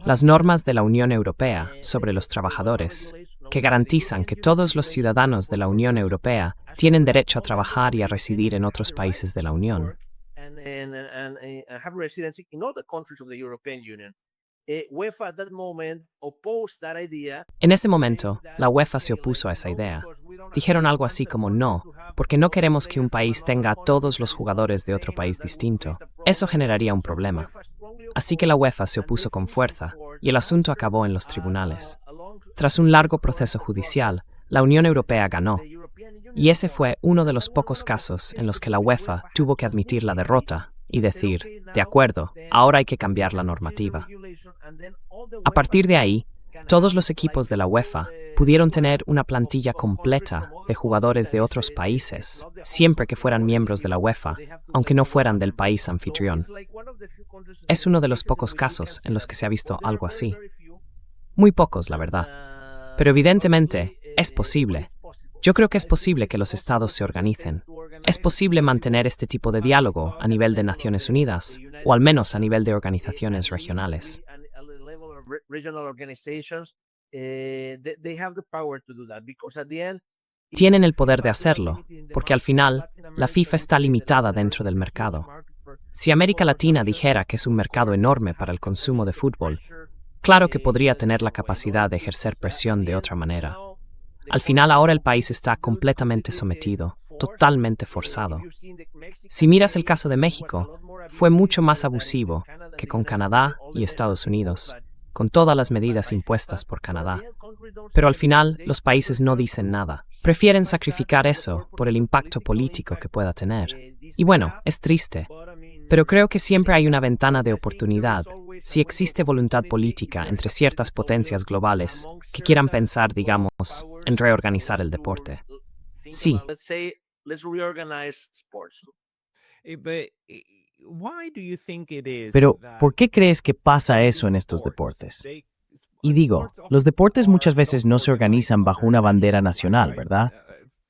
las normas de la Unión Europea sobre los trabajadores, que garantizan que todos los ciudadanos de la Unión Europea tienen derecho a trabajar y a residir en otros países de la Unión. En ese momento, la UEFA se opuso a esa idea. Dijeron algo así como no, porque no queremos que un país tenga a todos los jugadores de otro país distinto. Eso generaría un problema. Así que la UEFA se opuso con fuerza, y el asunto acabó en los tribunales. Tras un largo proceso judicial, la Unión Europea ganó, y ese fue uno de los pocos casos en los que la UEFA tuvo que admitir la derrota y decir, de acuerdo, ahora hay que cambiar la normativa. A partir de ahí, todos los equipos de la UEFA pudieron tener una plantilla completa de jugadores de otros países, siempre que fueran miembros de la UEFA, aunque no fueran del país anfitrión. Es uno de los pocos casos en los que se ha visto algo así. Muy pocos, la verdad. Pero evidentemente, es posible. Yo creo que es posible que los estados se organicen. Es posible mantener este tipo de diálogo a nivel de Naciones Unidas, o al menos a nivel de organizaciones regionales. Tienen el poder de hacerlo, porque al final, la FIFA está limitada dentro del mercado. Si América Latina dijera que es un mercado enorme para el consumo de fútbol, claro que podría tener la capacidad de ejercer presión de otra manera. Al final ahora el país está completamente sometido, totalmente forzado. Si miras el caso de México, fue mucho más abusivo que con Canadá y Estados Unidos, con todas las medidas impuestas por Canadá. Pero al final los países no dicen nada. Prefieren sacrificar eso por el impacto político que pueda tener. Y bueno, es triste, pero creo que siempre hay una ventana de oportunidad si existe voluntad política entre ciertas potencias globales que quieran pensar, digamos, en reorganizar el deporte. Sí. Pero, ¿por qué crees que pasa eso en estos deportes? Y digo, los deportes muchas veces no se organizan bajo una bandera nacional, ¿verdad?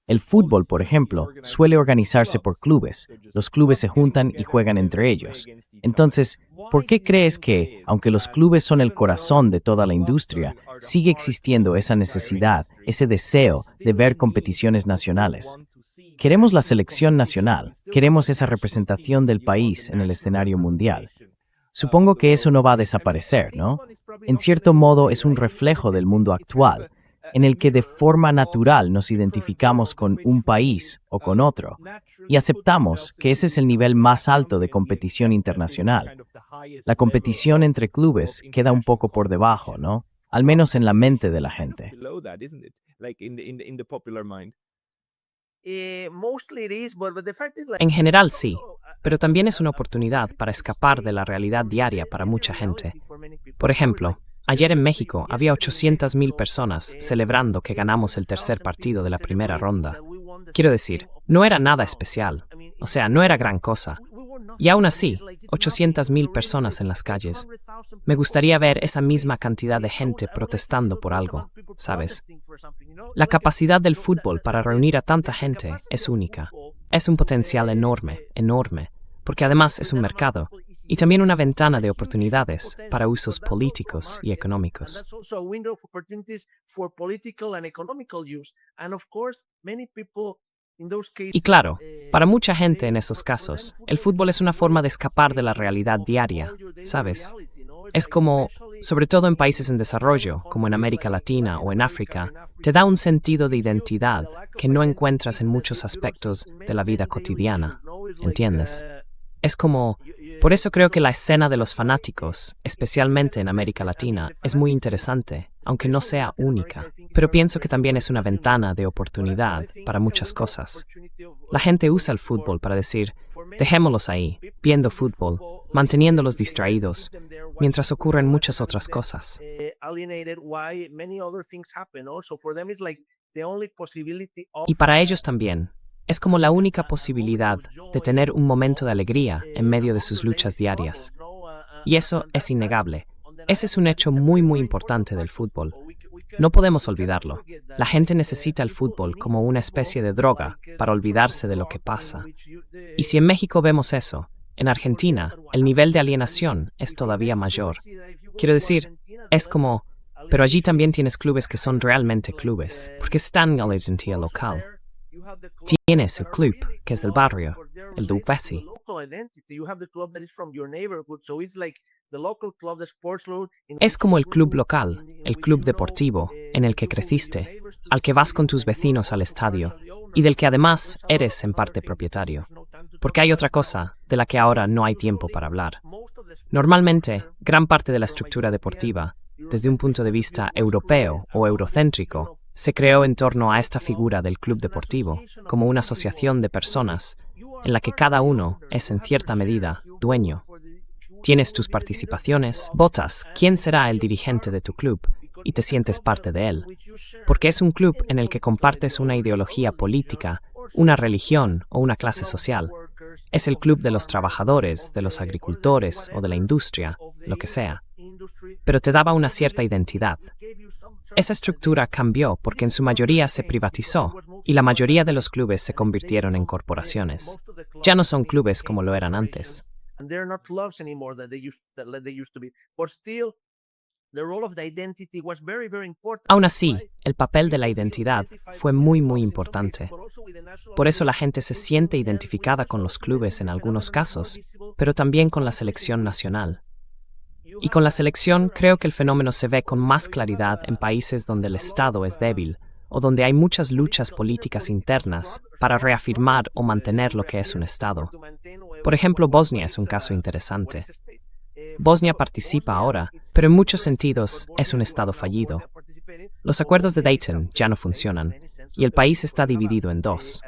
El fútbol, por ejemplo, suele organizarse por clubes. Los clubes se juntan y juegan entre ellos. Entonces, ¿por qué crees que, aunque los clubes son el corazón de toda la industria, sigue existiendo esa necesidad, ese deseo de ver competiciones nacionales? Queremos la selección nacional, queremos esa representación del país en el escenario mundial. Supongo que eso no va a desaparecer, ¿no? En cierto modo es un reflejo del mundo actual, en el que de forma natural nos identificamos con un país o con otro, y aceptamos que ese es el nivel más alto de competición internacional. La competición entre clubes queda un poco por debajo, ¿no? Al menos en la mente de la gente. En general sí, pero también es una oportunidad para escapar de la realidad diaria para mucha gente. Por ejemplo, ayer en México había 800,000 personas celebrando que ganamos el tercer partido de la primera ronda. Quiero decir, no era nada especial, o sea, no era gran cosa. Y aún así, 800,000 personas en las calles. Me gustaría ver esa misma cantidad de gente protestando por algo, ¿sabes? La capacidad del fútbol para reunir a tanta gente es única. Es un potencial enorme, porque además es un mercado y también una ventana de oportunidades para usos políticos y económicos. Y claro, para mucha gente en esos casos, el fútbol es una forma de escapar de la realidad diaria, ¿sabes? Es como, sobre todo en países en desarrollo, como en América Latina o en África, te da un sentido de identidad que no encuentras en muchos aspectos de la vida cotidiana, ¿entiendes? Es como, por eso creo que la escena de los fanáticos, especialmente en América Latina, es muy interesante, aunque no sea única. Pero pienso que también es una ventana de oportunidad para muchas cosas. La gente usa el fútbol para decir, dejémoslos ahí, viendo fútbol, manteniéndolos distraídos, mientras ocurren muchas otras cosas. Y para ellos también, Es como la única posibilidad de tener un momento de alegría en medio de sus luchas diarias. Y eso es innegable. Ese es un hecho muy, muy importante del fútbol. No podemos olvidarlo. La gente necesita el fútbol como una especie de droga para olvidarse de lo que pasa. Y si en México vemos eso, en Argentina el nivel de alienación es todavía mayor. Quiero decir, es como, pero allí también tienes clubes que son realmente clubes, porque están en la identidad local. Tienes el club, que es del barrio, el de Uvesi. Es como el club local, el club deportivo, en el que creciste, al que vas con tus vecinos al estadio, y del que además eres en parte propietario. Porque hay otra cosa de la que ahora no hay tiempo para hablar. Normalmente, gran parte de la estructura deportiva, desde un punto de vista europeo o eurocéntrico, se creó en torno a esta figura del club deportivo, como una asociación de personas en la que cada uno es en cierta medida dueño. Tienes tus participaciones, votas quién será el dirigente de tu club y te sientes parte de él. Porque es un club en el que compartes una ideología política, una religión o una clase social. Es el club de los trabajadores, de los agricultores o de la industria, lo que sea. Pero te daba una cierta identidad. Esa estructura cambió porque en su mayoría se privatizó y la mayoría de los clubes se convirtieron en corporaciones. Ya no son clubes como lo eran antes. Aún así, el papel de la identidad fue muy, muy importante. Por eso la gente se siente identificada con los clubes en algunos casos, pero también con la selección nacional. Y con la selección creo que el fenómeno se ve con más claridad en países donde el Estado es débil o donde hay muchas luchas políticas internas para reafirmar o mantener lo que es un Estado. Por ejemplo, Bosnia es un caso interesante. Bosnia participa ahora, pero en muchos sentidos es un Estado fallido. Los acuerdos de Dayton ya no funcionan y el país está dividido en dos.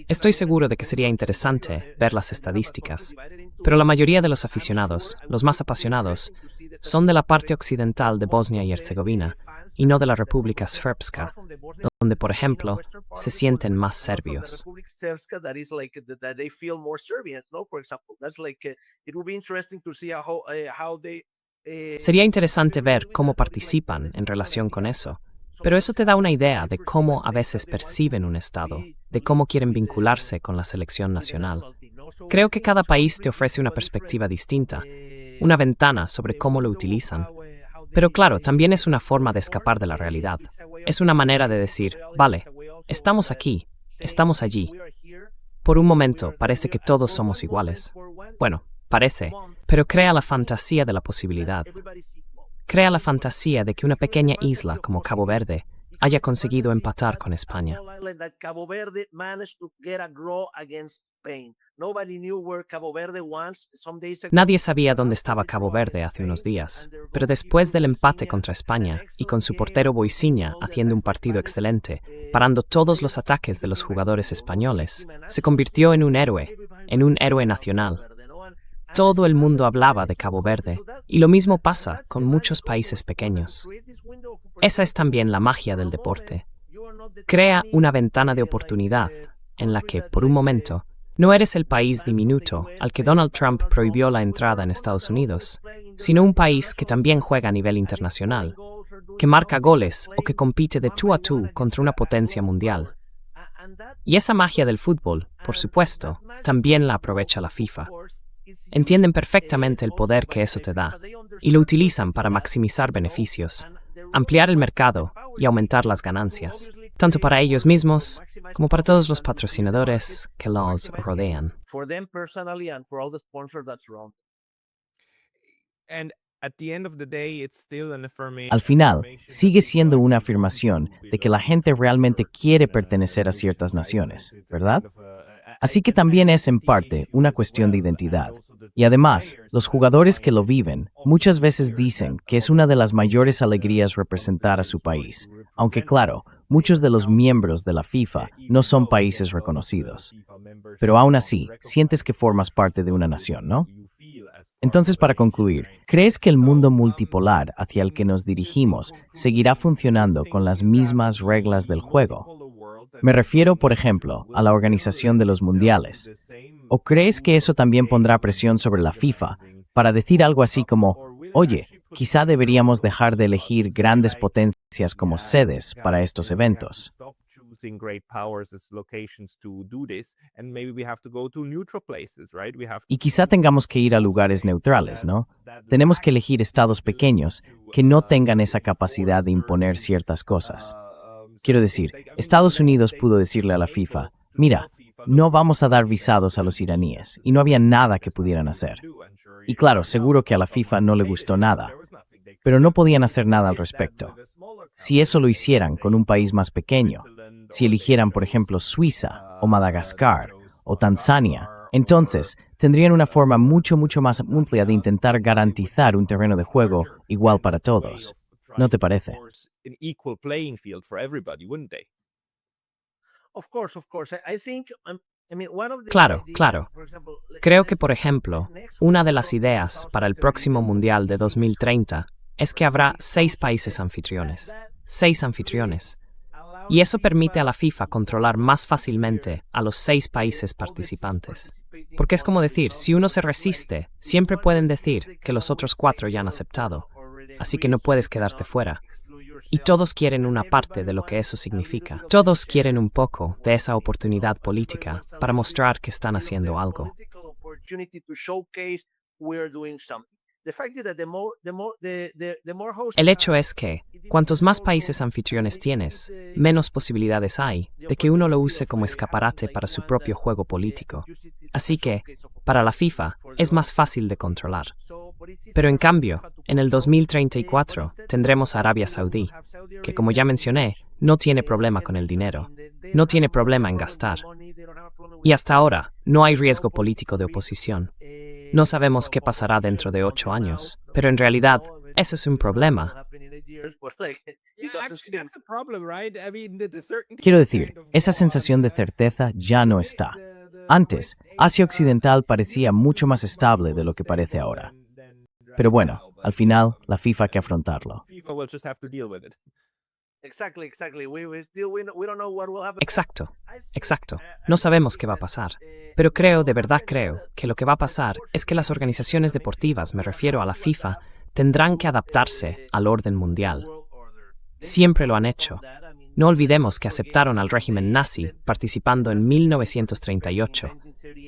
Estoy seguro de que sería interesante ver las estadísticas, pero la mayoría de los aficionados, los más apasionados, son de la parte occidental de Bosnia y Herzegovina y no de la República Srpska, donde, por ejemplo, se sienten más serbios. Sería interesante ver cómo participan en relación con eso, pero eso te da una idea de cómo a veces perciben un Estado, de cómo quieren vincularse con la selección nacional. Creo que cada país te ofrece una perspectiva distinta, una ventana sobre cómo lo utilizan. Pero claro, también es una forma de escapar de la realidad. Es una manera de decir, vale, estamos aquí, estamos allí. Por un momento parece que todos somos iguales. Bueno, parece, pero crea la fantasía de la posibilidad. Crea la fantasía de que una pequeña isla como Cabo Verde haya conseguido empatar con España. Nadie sabía dónde estaba Cabo Verde hace unos días, pero después del empate contra España y con su portero Boisiña haciendo un partido excelente, parando todos los ataques de los jugadores españoles, se convirtió en un héroe nacional. Todo el mundo hablaba de Cabo Verde, y lo mismo pasa con muchos países pequeños. Esa es también la magia del deporte. Crea una ventana de oportunidad en la que, por un momento, no eres el país diminuto al que Donald Trump prohibió la entrada en Estados Unidos, sino un país que también juega a nivel internacional, que marca goles o que compite de tú a tú contra una potencia mundial. Y esa magia del fútbol, por supuesto, también la aprovecha la FIFA. Entienden perfectamente el poder que eso te da y lo utilizan para maximizar beneficios, ampliar el mercado y aumentar las ganancias, tanto para ellos mismos como para todos los patrocinadores que los rodean. Al final, sigue siendo una afirmación de que la gente realmente quiere pertenecer a ciertas naciones, ¿verdad? Así que también es en parte una cuestión de identidad. Y además, los jugadores que lo viven muchas veces dicen que es una de las mayores alegrías representar a su país, aunque claro, muchos de los miembros de la FIFA no son países reconocidos. Pero aún así, sientes que formas parte de una nación, ¿no? Entonces, para concluir, ¿crees que el mundo multipolar hacia el que nos dirigimos seguirá funcionando con las mismas reglas del juego? Me refiero, por ejemplo, a la organización de los mundiales. ¿O crees que eso también pondrá presión sobre la FIFA para decir algo así como, oye, quizá deberíamos dejar de elegir grandes potencias como sedes para estos eventos? Y quizá tengamos que ir a lugares neutrales, ¿no? Tenemos que elegir estados pequeños que no tengan esa capacidad de imponer ciertas cosas. Quiero decir, Estados Unidos pudo decirle a la FIFA, mira, no vamos a dar visados a los iraníes, y no había nada que pudieran hacer. Y claro, seguro que a la FIFA no le gustó nada, pero no podían hacer nada al respecto. Si eso lo hicieran con un país más pequeño, si eligieran, por ejemplo, Suiza, o Madagascar, o Tanzania, entonces tendrían una forma mucho más amplia de intentar garantizar un terreno de juego igual para todos. ¿No te parece? Claro, claro. Creo que, por ejemplo, una de las ideas para el próximo Mundial de 2030 es que habrá 6 países anfitriones. 6 anfitriones. Y eso permite a la FIFA controlar más fácilmente a los 6 países participantes. Porque es como decir, si uno se resiste, siempre pueden decir que los otros 4 ya han aceptado. Así que no puedes quedarte fuera. Y todos quieren una parte de lo que eso significa. Todos quieren un poco de esa oportunidad política para mostrar que están haciendo algo. El hecho es que, cuantos más países anfitriones tienes, menos posibilidades hay de que uno lo use como escaparate para su propio juego político. Así que, para la FIFA, es más fácil de controlar. Pero en cambio, en el 2034 tendremos a Arabia Saudí, que como ya mencioné, no tiene problema con el dinero, no tiene problema en gastar. Y hasta ahora, no hay riesgo político de oposición. No sabemos qué pasará dentro de 8 años, pero en realidad, eso es un problema. Quiero decir, esa sensación de certeza ya no está. Antes, Asia Occidental parecía mucho más estable de lo que parece ahora. Pero bueno, al final, la FIFA hay que afrontarlo. Exacto, exacto. No sabemos qué va a pasar. Pero de verdad creo, que lo que va a pasar es que las organizaciones deportivas, me refiero a la FIFA, tendrán que adaptarse al orden mundial. Siempre lo han hecho. No olvidemos que aceptaron al régimen nazi participando en 1938.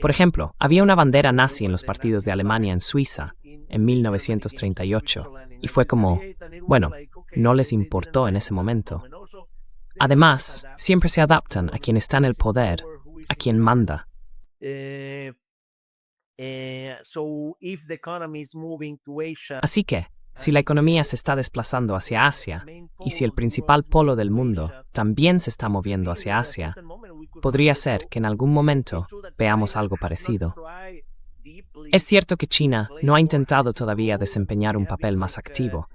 Por ejemplo, había una bandera nazi en los partidos de Alemania en Suiza en 1938 y fue como, bueno, no les importó en ese momento. Además, siempre se adaptan a quien está en el poder, a quien manda. Así que, si la economía se está desplazando hacia Asia, y si el principal polo del mundo también se está moviendo hacia Asia, podría ser que en algún momento veamos algo parecido. Es cierto que China no ha intentado todavía desempeñar un papel más activo.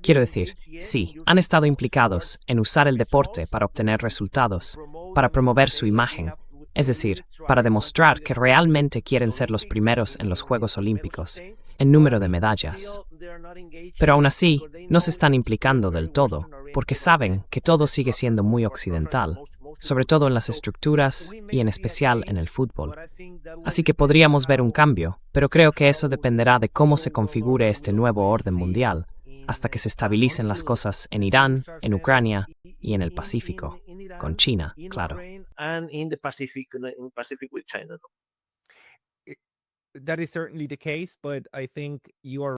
Quiero decir, sí, han estado implicados en usar el deporte para obtener resultados, para promover su imagen, es decir, para demostrar que realmente quieren ser los primeros en los Juegos Olímpicos, en número de medallas. Pero aún así, no se están implicando del todo, porque saben que todo sigue siendo muy occidental, sobre todo en las estructuras y en especial en el fútbol. Así que podríamos ver un cambio, pero creo que eso dependerá de cómo se configure este nuevo orden mundial, hasta que se estabilicen las cosas en Irán, en Ucrania y en el Pacífico, con China, claro.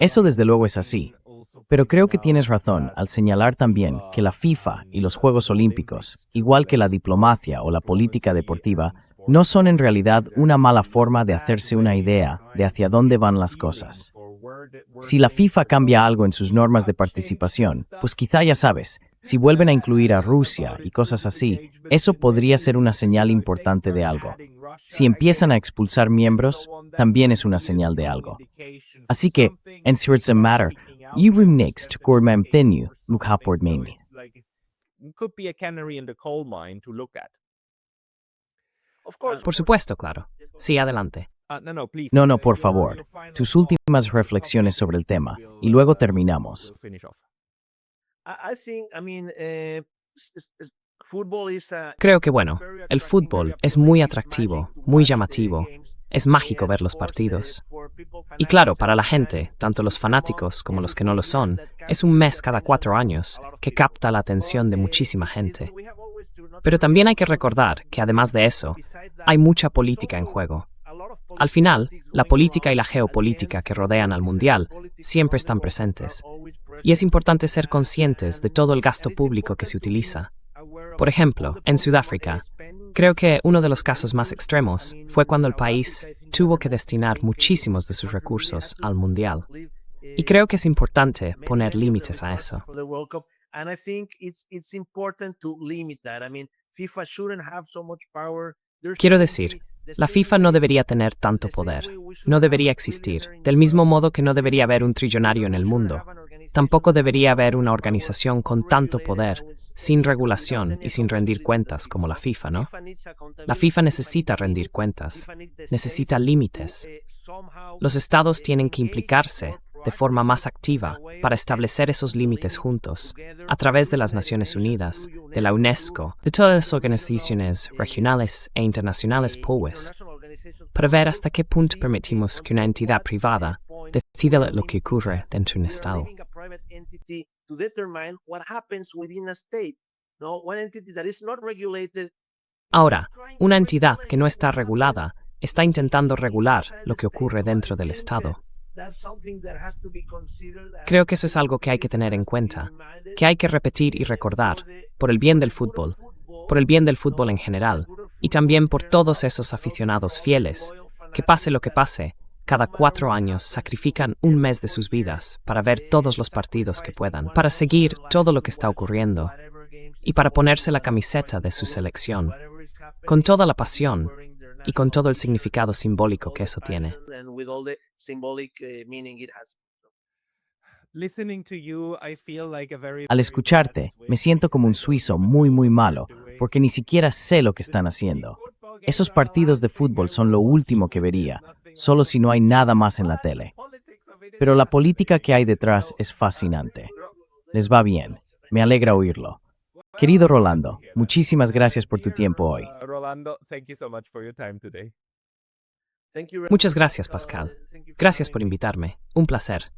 Eso desde luego es así, pero creo que tienes razón al señalar también que la FIFA y los Juegos Olímpicos, igual que la diplomacia o la política deportiva, no son en realidad una mala forma de hacerse una idea de hacia dónde van las cosas. Si la FIFA cambia algo en sus normas de participación, pues quizá ya sabes, si vuelven a incluir a Rusia y cosas así, eso podría ser una señal importante de algo. Si empiezan a expulsar miembros, también es una señal de algo. Así que, en cierto matter, Yvrim next Gormam Tenu, Mukhaport mainly. Por supuesto, claro. Sí, adelante. No, por favor. Tus últimas reflexiones sobre el tema, y luego terminamos. Creo que bueno, el fútbol es muy atractivo, muy llamativo. Es mágico ver los partidos. Y claro, para la gente, tanto los fanáticos como los que no lo son, es un mes cada 4 años que capta la atención de muchísima gente. Pero también hay que recordar que además de eso, hay mucha política en juego. Al final, la política y la geopolítica que rodean al Mundial siempre están presentes. Y es importante ser conscientes de todo el gasto público que se utiliza. Por ejemplo, en Sudáfrica, creo que uno de los casos más extremos fue cuando el país tuvo que destinar muchísimos de sus recursos al Mundial. Y creo que es importante poner límites a eso. Quiero decir, la FIFA no debería tener tanto poder, no debería existir, del mismo modo que no debería haber un trillonario en el mundo. Tampoco debería haber una organización con tanto poder, sin regulación y sin rendir cuentas como la FIFA, ¿no? La FIFA necesita rendir cuentas, necesita límites. Los estados tienen que implicarse de forma más activa para establecer esos límites juntos, a través de las Naciones Unidas, de la UNESCO, de todas las organizaciones regionales e internacionales POWES, para ver hasta qué punto permitimos que una entidad privada decida lo que ocurre dentro de un estado. Ahora, una entidad que no está regulada está intentando regular lo que ocurre dentro del estado. Creo que eso es algo que hay que tener en cuenta, que hay que repetir y recordar, por el bien del fútbol en general, y también por todos esos aficionados fieles, que pase lo que pase, cada 4 años sacrifican un mes de sus vidas para ver todos los partidos que puedan, para seguir todo lo que está ocurriendo, y para ponerse la camiseta de su selección, con toda la pasión y con todo el significado simbólico que eso tiene. Al escucharte, me siento como un suizo muy malo, porque ni siquiera sé lo que están haciendo. Esos partidos de fútbol son lo último que vería, solo si no hay nada más en la tele. Pero la política que hay detrás es fascinante. Les va bien. Me alegra oírlo. Querido Rolando, muchísimas gracias por tu tiempo hoy. Rolando, thank you so much for your time today. Muchas gracias, Pascal. Gracias por invitarme. Un placer.